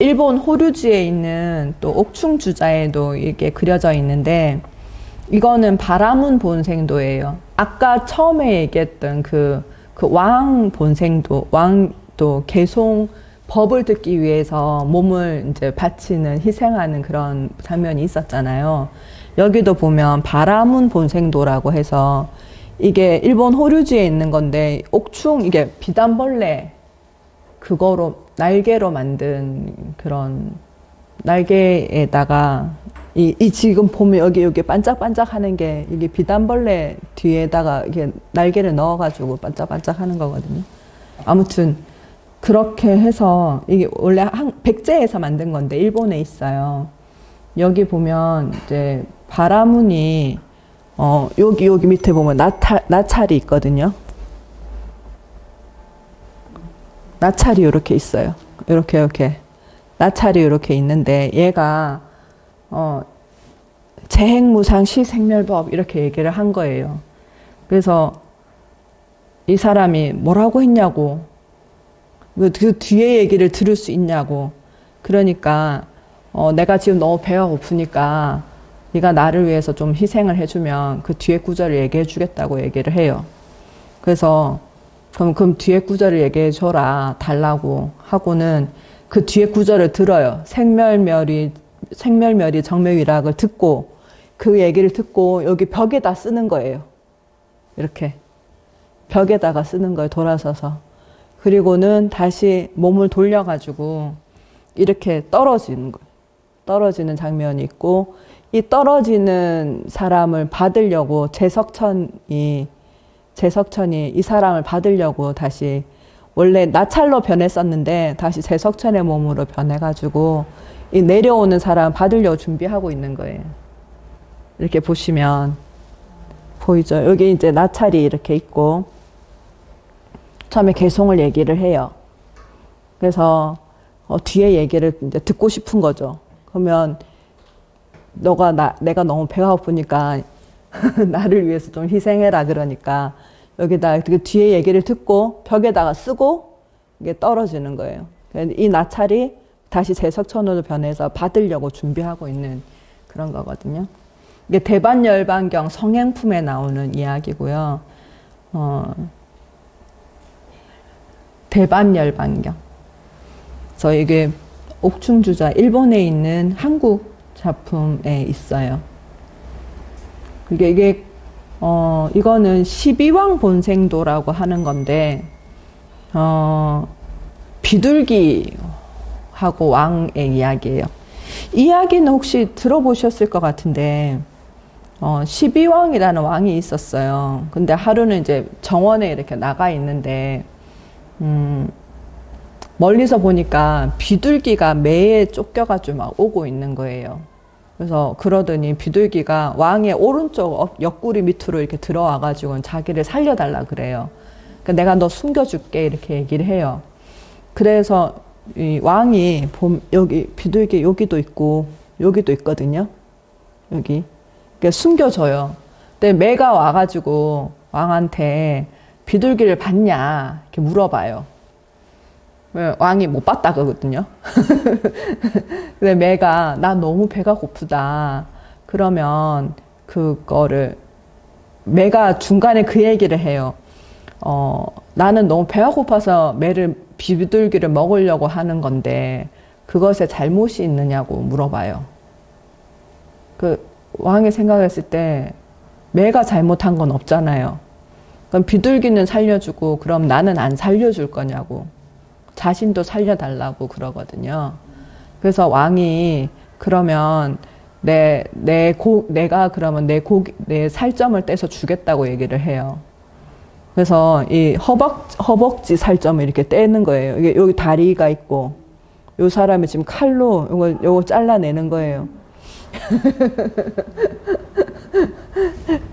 일본 호류지에 있는 또 옥충주자에도 이게 그려져 있는데, 이거는 바라문 본생도예요. 아까 처음에 얘기했던 그 왕 본생도, 왕도 개송 법을 듣기 위해서 몸을 이제 바치는, 희생하는 그런 장면이 있었잖아요. 여기도 보면 바라문 본생도라고 해서 이게 일본 호류지에 있는 건데, 옥충, 이게 비단벌레, 그거로, 날개로 만든 그런, 날개에다가, 이 지금 보면 여기 반짝반짝 하는 게, 이게 비단벌레 뒤에다가 이게 날개를 넣어가지고 반짝반짝 하는 거거든요. 아무튼, 그렇게 해서, 이게 원래 백제에서 만든 건데, 일본에 있어요. 여기 보면, 이제, 바라문이, 여기 밑에 보면 나찰이 있거든요. 나찰이 이렇게 있어요. 이렇게. 나찰이 이렇게 있는데, 얘가, 재행무상 시생멸법, 이렇게 얘기를 한 거예요. 그래서, 이 사람이 뭐라고 했냐고, 그 뒤에 얘기를 들을 수 있냐고. 그러니까, 내가 지금 너무 배가 고프니까, 네가 나를 위해서 좀 희생을 해주면 그 뒤에 구절을 얘기해 주겠다고 얘기를 해요. 그래서 그럼 뒤에 구절을 얘기해 줘라 달라고 하고는 그 뒤에 구절을 들어요. 생멸멸이 정묘위락을 듣고 그 얘기를 듣고 여기 벽에다 쓰는 거예요. 이렇게 벽에다가 쓰는 거예요. 돌아서서. 그리고는 다시 몸을 돌려가지고 이렇게 떨어지는 거예요. 떨어지는 장면이 있고, 이 떨어지는 사람을 받으려고 제석천이 이 사람을 받으려고 다시, 원래 나찰로 변했었는데 다시 제석천의 몸으로 변해가지고 이 내려오는 사람 받으려고 준비하고 있는 거예요. 이렇게 보시면 보이죠? 여기 이제 나찰이 이렇게 있고, 처음에 개송을 얘기를 해요. 그래서 뒤에 얘기를 이제 듣고 싶은 거죠. 그러면 내가 너무 배가 고프니까 나를 위해서 좀 희생해라. 그러니까 여기다 그 뒤에 얘기를 듣고 벽에다가 쓰고 이게 떨어지는 거예요. 이 나찰이 다시 제석천으로 변해서 받으려고 준비하고 있는 그런 거거든요. 이게 대반열반경 성행품에 나오는 이야기고요. 대반열반경. 그래서 이게 옥충주자, 일본에 있는 한국 작품에 있어요. 이게 이거는 12왕 본생도라고 하는 건데, 비둘기하고 왕의 이야기예요. 이야기는 혹시 들어보셨을 것 같은데, 12왕이라는 왕이 있었어요. 근데 하루는 이제 정원에 이렇게 나가 있는데, 멀리서 보니까 비둘기가 매에 쫓겨가지고 막 오고 있는 거예요. 그래서 그러더니 비둘기가 왕의 오른쪽 옆구리 밑으로 이렇게 들어와가지고 자기를 살려달라 그래요. 그러니까 내가 너 숨겨줄게 이렇게 얘기를 해요. 그래서 이 왕이 여기 비둘기 여기도 있고 여기도 있거든요. 여기. 그러니까 숨겨줘요. 근데 매가 와가지고 왕한테 비둘기를 봤냐 이렇게 물어봐요. 왕이 못 봤다 그러거든요. 근데 매가 나 너무 배가 고프다. 그러면 그거를 매가 중간에 그 얘기를 해요. 나는 너무 배가 고파서 비둘기를 먹으려고 하는 건데 그것에 잘못이 있느냐고 물어봐요. 그 왕이 생각했을 때 매가 잘못한 건 없잖아요. 그럼 비둘기는 살려주고 그럼 나는 안 살려줄 거냐고. 자신도 살려달라고 그러거든요. 그래서 왕이 그러면 내가 그러면 내 살점을 떼서 주겠다고 얘기를 해요. 그래서 이 허벅지 살점을 이렇게 떼는 거예요. 이게 여기 다리가 있고, 요 사람이 지금 칼로 요거 잘라내는 거예요.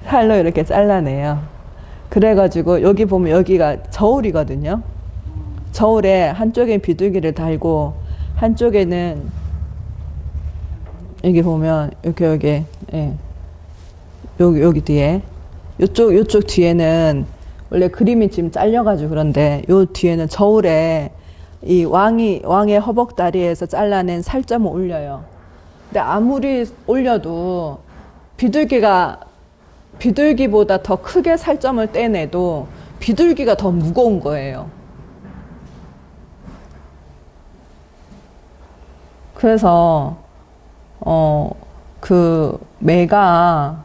칼로 이렇게 잘라내요. 그래가지고 여기 보면 여기가 저울이거든요. 저울에 한쪽에 비둘기를 달고 한쪽에는 여기 보면 여기 예. 여기 뒤에 요쪽 뒤에는 원래 그림이 지금 잘려가지고 그런데 요 뒤에는 저울에 이 왕의 허벅다리에서 잘라낸 살점을 올려요. 근데 아무리 올려도 비둘기보다 더 크게 살점을 떼내도 비둘기가 더 무거운 거예요. 그래서 그 매가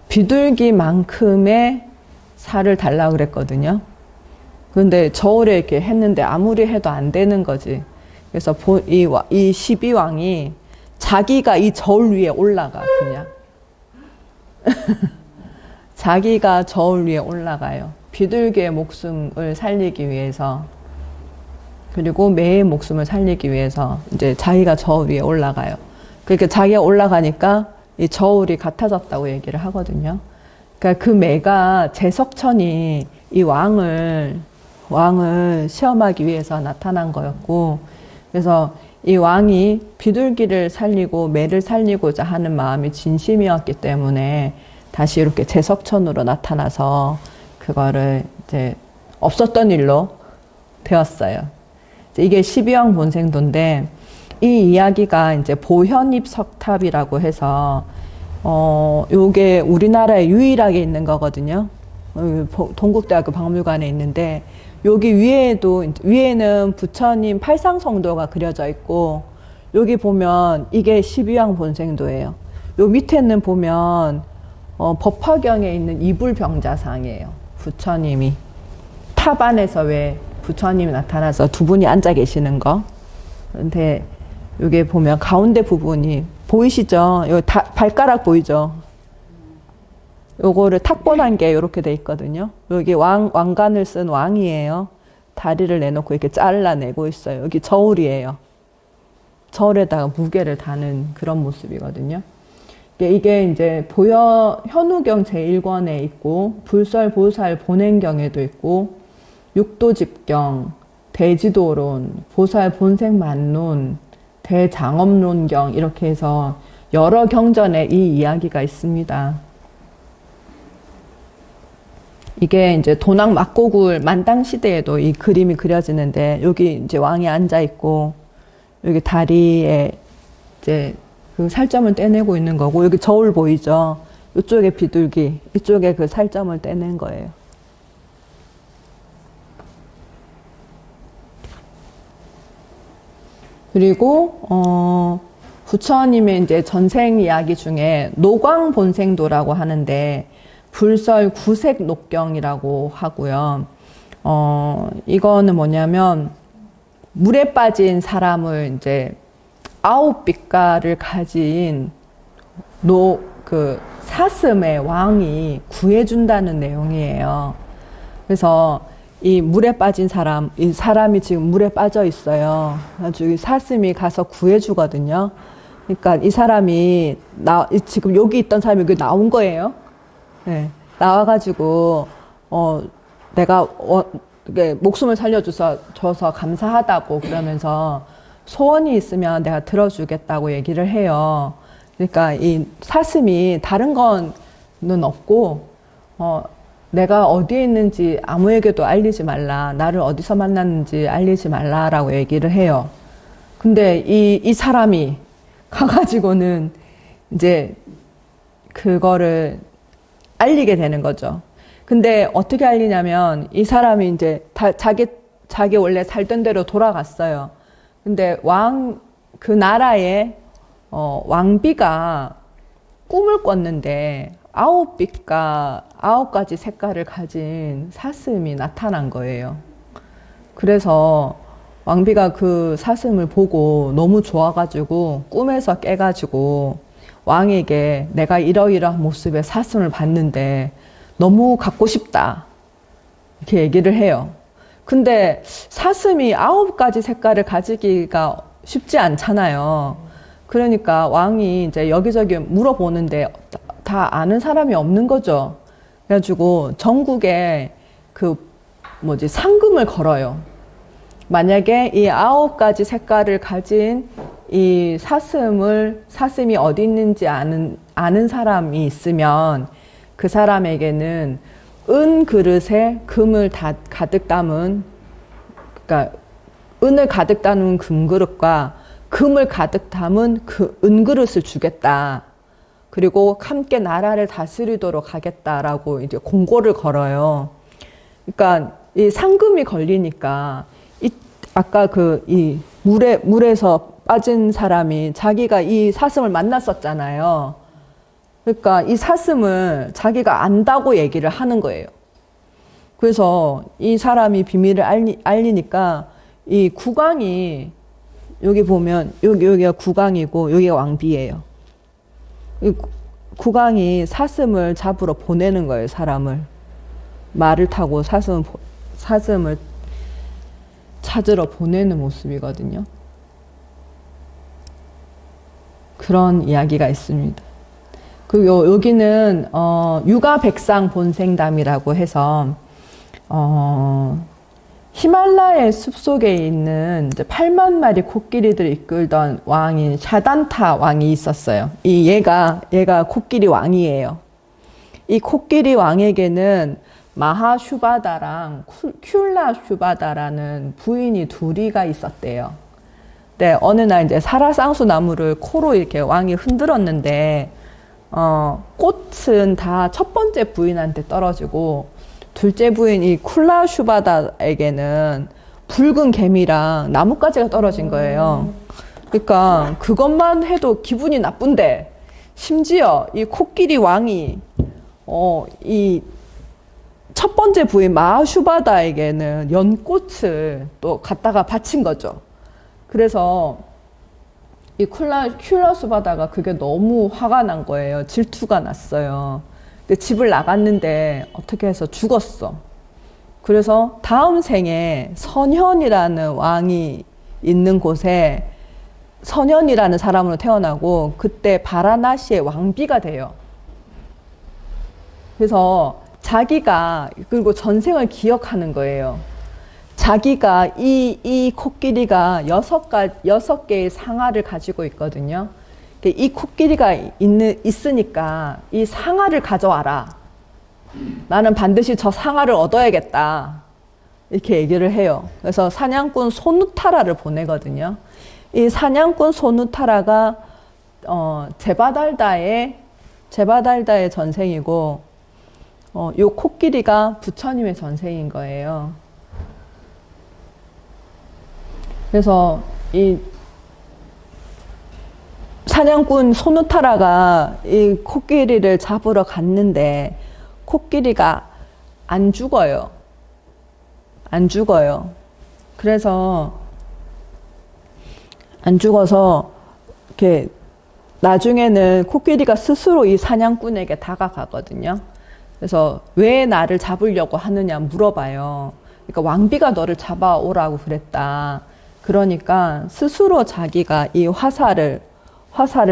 비둘기만큼의 살을 달라고 그랬거든요. 근데 저울에 이렇게 했는데 아무리 해도 안 되는 거지. 그래서 이 12왕이 자기가 이 저울 위에 올라가, 그냥. 자기가 저울 위에 올라가요. 비둘기의 목숨을 살리기 위해서. 그리고 매의 목숨을 살리기 위해서 이제 자기가 저울 위에 올라가요. 그러니까 자기가 올라가니까 이 저울이 같아졌다고 얘기를 하거든요. 그러니까 그 매가 제석천이 이 왕을 시험하기 위해서 나타난 거였고, 그래서 이 왕이 비둘기를 살리고 매를 살리고자 하는 마음이 진심이었기 때문에 다시 이렇게 제석천으로 나타나서 그거를 이제 없었던 일로 되었어요. 이게 12왕 본생도인데, 이 이야기가 이제 보현입석탑이라고 해서 요게 우리나라에 유일하게 있는 거거든요. 동국대학교 박물관에 있는데, 여기 위에는 부처님 팔상성도가 그려져 있고, 여기 보면 이게 12왕 본생도예요. 요 밑에는 보면 법화경에 있는 이불병자상이에요. 부처님이 탑 안에서 왜 부처님이 나타나서 두 분이 앉아 계시는 거. 근데 여기 보면 가운데 부분이 보이시죠? 요 발가락 보이죠? 요거를 탁본한 게 이렇게 돼 있거든요. 여기 왕관을 쓴 왕이에요. 다리를 내놓고 이렇게 잘라내고 있어요. 여기 저울이에요. 저울에다가 무게를 다는 그런 모습이거든요. 이게 이제 현우경 제1권에 있고, 불설보살 본행경에도 있고, 육도집경, 대지도론, 보살 본생만론, 대장엄론경, 이렇게 해서 여러 경전에 이 이야기가 있습니다. 이게 이제 도낙 막고굴 만당 시대에도 이 그림이 그려지는데, 여기 이제 왕이 앉아 있고, 여기 다리에 이제 그 살점을 떼내고 있는 거고, 여기 저울 보이죠? 이쪽에 비둘기, 이쪽에 그 살점을 떼낸 거예요. 그리고 부처님의 이제 전생 이야기 중에 노광 본생도라고 하는데, 불설 구색 녹경이라고 하고요. 이거는 뭐냐면 물에 빠진 사람을 이제 9빛깔을 가진 그 사슴의 왕이 구해준다는 내용이에요. 그래서 이 물에 빠진 이 사람이 지금 물에 빠져 있어요. 그래가지고 이 사슴이 가서 구해주거든요. 그러니까 이 사람이 지금 여기 있던 사람이 여기 나온 거예요. 네, 나와가지고 내가 목숨을 살려줘서 감사하다고 그러면서 소원이 있으면 내가 들어주겠다고 얘기를 해요. 그러니까 이 사슴이 다른 거는 없고 내가 어디에 있는지 아무에게도 알리지 말라, 나를 어디서 만났는지 알리지 말라라고 얘기를 해요. 근데 이 사람이 가가지고는 이제 그거를 알리게 되는 거죠. 근데 어떻게 알리냐면, 이 사람이 이제 자기 원래 살던 대로 돌아갔어요. 근데 그 나라에 왕비가 꿈을 꿨는데 9가지 색깔을 가진 사슴이 나타난 거예요. 그래서 왕비가 그 사슴을 보고 너무 좋아가지고 꿈에서 깨가지고 왕에게 내가 이러이러한 모습의 사슴을 봤는데 너무 갖고 싶다, 이렇게 얘기를 해요. 근데 사슴이 9가지 색깔을 가지기가 쉽지 않잖아요. 그러니까 왕이 이제 여기저기 물어보는데 다 아는 사람이 없는 거죠. 그래가지고 전국에 상금을 걸어요. 만약에 이 9가지 색깔을 가진 이 사슴이 어디 있는지 아는 사람이 있으면 그 사람에게는 은 그릇에 금을 가득 담은 그러니까 은을 가득 담은 금그릇과 금을 가득 담은 그 은그릇을 주겠다. 그리고 함께 나라를 다스리도록 하겠다라고 이제 공고를 걸어요. 그러니까 이 상금이 걸리니까 아까 이 물에서 빠진 사람이 자기가 이 사슴을 만났었잖아요. 그러니까 이 사슴을 자기가 안다고 얘기를 하는 거예요. 그래서 이 사람이 비밀을 알리니까 이 국왕이 여기 보면 여기가 국왕이고 여기가 왕비예요. 이 국왕이 사슴을 잡으러 보내는 거예요. 사람을 말을 타고 사슴을 찾으러 보내는 모습이거든요. 그런 이야기가 있습니다. 그리고 여기는 유가백상 본생담이라고 해서 히말라야 숲속에 있는 이제 8만 마리 코끼리들을 이끌던 왕인 샤단타 왕이 있었어요. 얘가 코끼리 왕이에요. 이 코끼리 왕에게는 마하슈바다랑 큘라슈바다라는 부인이 둘이가 있었대요. 네, 어느 날 이제 사라쌍수 나무를 코로 이렇게 왕이 흔들었는데 꽃은 다 첫 번째 부인한테 떨어지고 둘째 부인 이 쿨라슈바다에게는 붉은 개미랑 나뭇가지가 떨어진 거예요. 그러니까 그것만 해도 기분이 나쁜데 심지어 이 코끼리 왕이 이 첫 번째 부인 마하슈바다에게는 연꽃을 또 갖다가 바친 거죠. 그래서 이 큘라슈바다가 그게 너무 화가 난 거예요. 질투가 났어요. 근데 집을 나갔는데 어떻게 해서 죽었어. 그래서 다음 생에 선현이라는 왕이 있는 곳에 선현이라는 사람으로 태어나고 그때 바라나시의 왕비가 돼요. 그래서 자기가 그리고 전생을 기억하는 거예요. 자기가 이 코끼리가 6개의 상아를 가지고 있거든요. 이 코끼리가 있으니까 이 상아를 가져와라. 나는 반드시 저 상아를 얻어야겠다. 이렇게 얘기를 해요. 그래서 사냥꾼 소누타라를 보내거든요. 이 사냥꾼 소누타라가 제바달다의 전생이고 요 코끼리가 부처님의 전생인 거예요. 그래서 이 사냥꾼 소누타라가 이 코끼리를 잡으러 갔는데 코끼리가 안 죽어요. 안 죽어요. 그래서 안 죽어서 이렇게 나중에는 코끼리가 스스로 이 사냥꾼에게 다가가거든요. 그래서 왜 나를 잡으려고 하느냐 물어봐요. 그러니까 왕비가 너를 잡아오라고 그랬다. 그러니까 스스로 자기가 이 화살을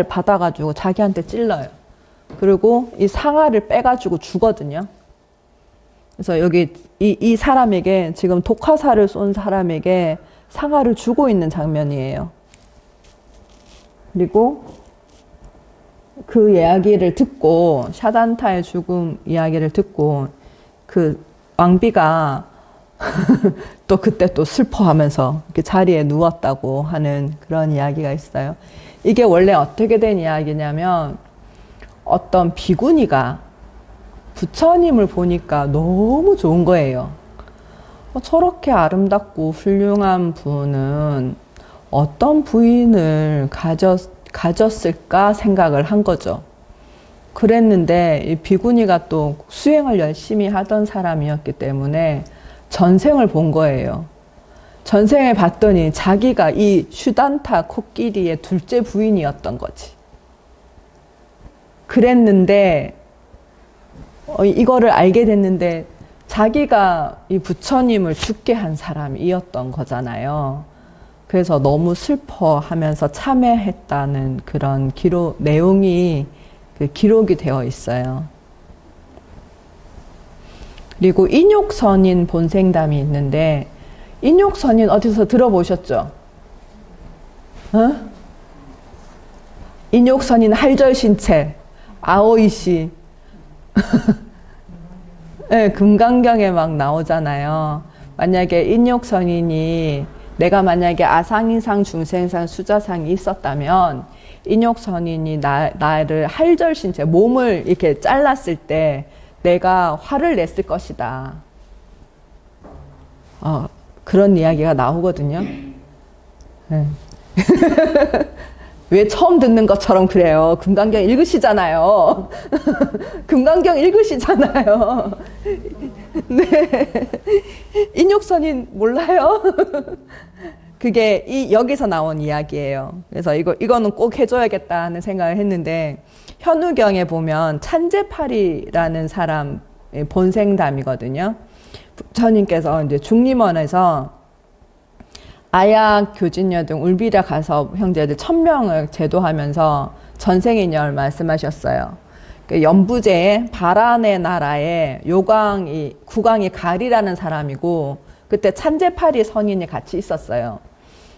받아가지고 자기한테 찔러요. 그리고 이 상아를 빼가지고 주거든요. 그래서 여기 이 사람에게 지금 독화살을 쏜 사람에게 상아를 주고 있는 장면이에요. 그리고 그 이야기를 듣고 샤단타의 죽음 이야기를 듣고 그 왕비가 또 그때 또 슬퍼하면서 이렇게 자리에 누웠다고 하는 그런 이야기가 있어요. 이게 원래 어떻게 된 이야기냐면 어떤 비구니가 부처님을 보니까 너무 좋은 거예요. 저렇게 아름답고 훌륭한 분은 어떤 부인을 가졌을까 생각을 한 거죠. 그랬는데 이 비구니가 또 수행을 열심히 하던 사람이었기 때문에 전생을 본 거예요. 전생을 봤더니 자기가 이 슈단타 코끼리의 둘째 부인이었던 거지. 그랬는데 이거를 알게 됐는데 자기가 이 부처님을 죽게 한 사람이었던 거잖아요. 그래서 너무 슬퍼하면서 참회했다는 그런 내용이 기록이 되어 있어요. 그리고 인욕선인 본생담이 있는데 인욕선인 어디서 들어보셨죠? 인욕선인 할절신체 아오이시 네, 금강경에 막 나오잖아요. 만약에 인욕선인이 내가 만약에 아상인상, 중생상, 수자상이 있었다면 인욕선인이 나를 할절신체, 몸을 이렇게 잘랐을 때 내가 화를 냈을 것이다. 그런 이야기가 나오거든요. 네. 왜 처음 듣는 것처럼 그래요? 금강경 읽으시잖아요. 금강경 읽으시잖아요. 네. 인욕선인 몰라요? 그게 여기서 나온 이야기예요. 그래서 이거는 꼭 해줘야겠다 하는 생각을 했는데, 현우경에 보면 찬제팔이라는 사람 본생담이거든요. 부처님께서 이제 중림원에서 아약, 교진녀 등 울비라 가서 형제들 1000명을 제도하면서 전생인열 말씀하셨어요. 연부제에 바란의 나라에 국왕이 가리라는 사람이고, 그때 찬제팔이 선인이 같이 있었어요.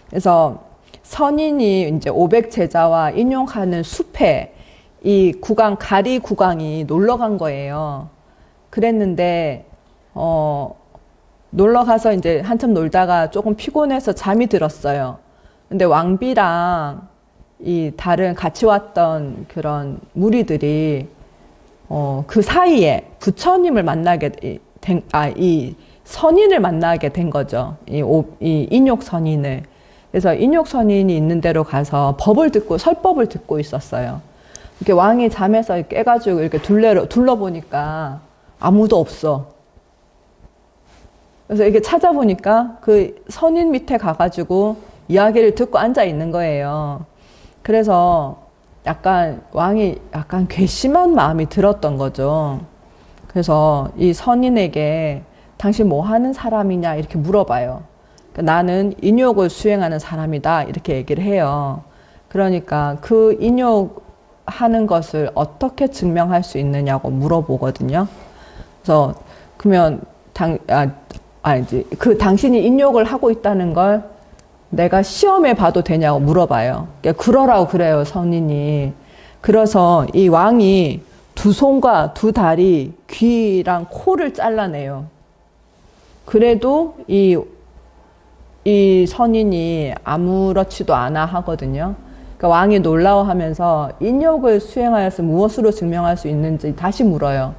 그래서 선인이 이제 500제자와 인용하는 숲에 이 가리 국왕이 놀러 간 거예요. 그랬는데, 놀러 가서 이제 한참 놀다가 조금 피곤해서 잠이 들었어요. 근데 왕비랑 이 다른 같이 왔던 그런 무리들이 그 사이에 부처님을 만나게 이 선인을 만나게 된 거죠. 이 인욕 선인을. 그래서 인욕 선인이 있는 데로 가서 설법을 듣고 있었어요. 이렇게 왕이 잠에서 깨가지고 이렇게 둘러보니까 아무도 없어. 그래서 이렇게 찾아보니까 그 선인 밑에 가가지고 이야기를 듣고 앉아 있는 거예요. 그래서 왕이 약간 괘씸한 마음이 들었던 거죠. 그래서 이 선인에게 당신 뭐 하는 사람이냐 이렇게 물어봐요. 그러니까 나는 인욕을 수행하는 사람이다 이렇게 얘기를 해요. 그러니까 그 인욕하는 것을 어떻게 증명할 수 있느냐고 물어보거든요. 그래서 그러면 당신이 인욕을 하고 있다는 걸 내가 시험해 봐도 되냐고 물어봐요. 그러니까 그러라고 그래요, 선인이. 그래서 이 왕이 두 손과 두 다리, 귀랑 코를 잘라내요. 그래도 이 선인이 아무렇지도 않아 하거든요. 그러니까 왕이 놀라워하면서 인욕을 수행하여서 무엇으로 증명할 수 있는지 다시 물어요.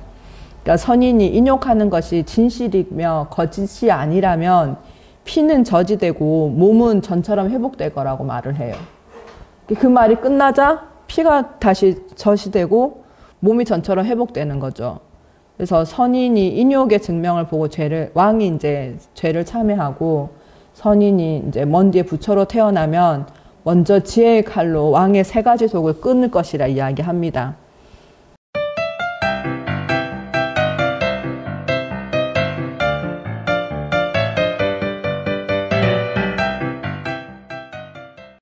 그러니까 선인이 인욕하는 것이 진실이며 거짓이 아니라면 피는 저지되고 몸은 전처럼 회복될 거라고 말을 해요. 그 말이 끝나자 피가 다시 저지되고 몸이 전처럼 회복되는 거죠. 그래서 선인이 인욕의 증명을 보고 왕이 이제 죄를 참회하고 선인이 이제 먼 뒤에 부처로 태어나면 먼저 지혜의 칼로 왕의 3가지 속을 끊을 것이라 이야기합니다.